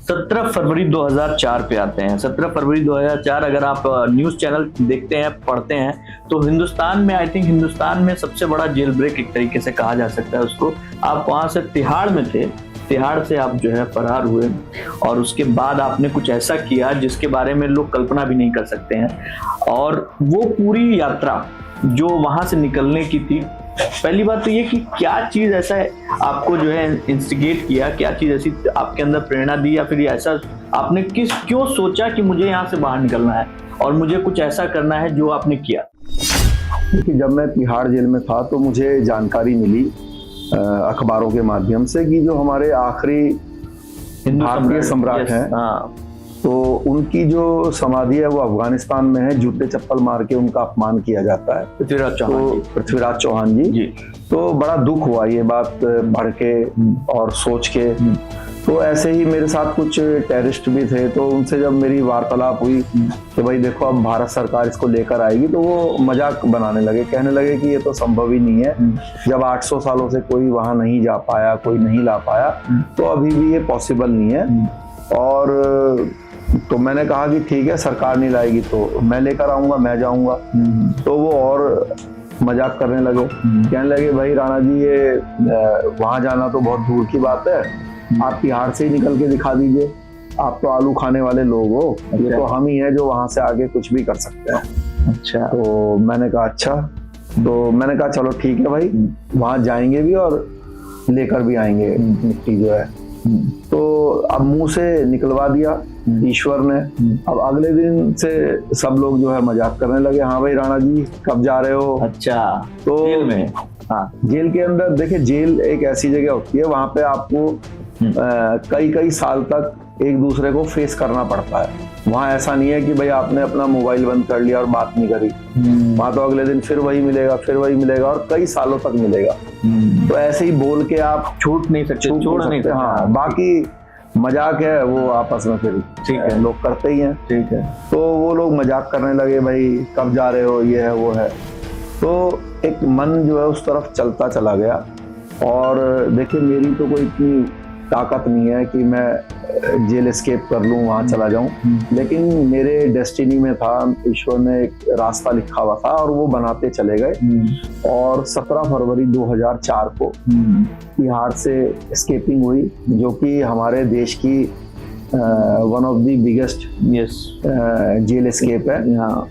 17 फरवरी 2004 पे आते हैं। 17 फरवरी 2004 अगर आप न्यूज़ चैनल देखते हैं, पढ़ते हैं, तो हिंदुस्तान में, आई थिंक हिंदुस्तान में सबसे बड़ा जेल ब्रेक एक तरीके से कहा जा सकता है उसको। आप वहाँ से तिहाड़ में थे, तिहाड़ से आप जो है फरार हुए और उसके बाद आपने कुछ ऐसा किया जिसके बारे में लोग कल्पना भी नहीं कर सकते हैं। और वो पूरी यात्रा जो वहाँ से निकलने की थी, पहली बात तो ये कि क्या चीज ऐसा है आपको जो है इंस्टिगेट किया, क्या चीज ऐसी आपके अंदर प्रेरणा दी, या फिर ऐसा आपने क्यों सोचा कि मुझे यहाँ से बाहर निकलना है और मुझे कुछ ऐसा करना है जो आपने किया? क्योंकि जब मैं तिहाड़ जेल में था तो मुझे जानकारी मिली अखबारों के माध्यम से कि जो हमारे आखिरी भारतीय सम्राट हैं, तो उनकी जो समाधि है वो अफगानिस्तान में है। जूते चप्पल मार के उनका अपमान किया जाता है, पृथ्वीराज चौहान जी। तो बड़ा दुख हुआ ये बात पढ़ के और सोच के। तो ऐसे ही मेरे साथ कुछ टेररिस्ट भी थे, तो उनसे जब मेरी वार्तालाप हुई कि भाई देखो अब भारत सरकार इसको लेकर आएगी, तो वो मजाक बनाने लगे, कहने लगे कि ये तो संभव ही नहीं है। जब 800 सालों से कोई वहां नहीं जा पाया, कोई नहीं ला पाया, तो अभी भी ये पॉसिबल नहीं है। और तो मैंने कहा कि ठीक है, सरकार नहीं लाएगी तो मैं लेकर आऊंगा, मैं जाऊंगा। तो वो और मजाक करने लगे, कहने लगे भाई राणा जी ये वहां जाना तो बहुत दूर की बात है, आप तिहाड़ से ही निकल के दिखा दीजिए, आप तो आलू खाने वाले लोग हो, ये तो हम ही हैं जो वहां से आगे कुछ भी कर सकते हैं। अच्छा। तो मैंने कहा अच्छा, तो मैंने कहा चलो ठीक है भाई, वहां जाएंगे भी और लेकर भी आएंगे मिट्टी जो है। तो अब मुंह से निकलवा दिया ईश्वर ने। अब अगले दिन से सब लोग जो है मजाक करने लगे, हाँ भाई राणा जी कब जा रहे हो? अच्छा, तो जेल में? हाँ, जेल के अंदर देखिए, जेल एक ऐसी जगह होती है, वहां पे आपको कई साल तक एक दूसरे को फेस करना पड़ता है। वहाँ ऐसा नहीं है कि भाई आपने अपना मोबाइल बंद कर लिया और बात नहीं करी। वहाँ तो अगले दिन फिर वही मिलेगा, फिर वही मिलेगा, और कई सालों तक मिलेगा। तो ऐसे ही बोल के आप छूट नहीं सकते, छोड़ नहीं सकते। हाँ, बाकी मजाक है वो आपस में फिर ठीक है लोग करते ही हैं। ठीक है, तो वो लोग मजाक करने लगे, भाई कब जा रहे हो, ये है वो है। तो एक मन जो है उस तरफ चलता चला गया। और देखिए मेरी तो कोई इतनी ताकत नहीं है कि मैं जेल एस्केप कर लूँ, वहाँ चला जाऊँ, लेकिन मेरे डेस्टिनी में था, ईश्वर ने एक रास्ता लिखा हुआ था और वो बनाते चले गए। और 17 फरवरी 2004 को तिहाड़ से एस्केपिंग हुई, जो कि हमारे देश की one of the biggest jail escape है।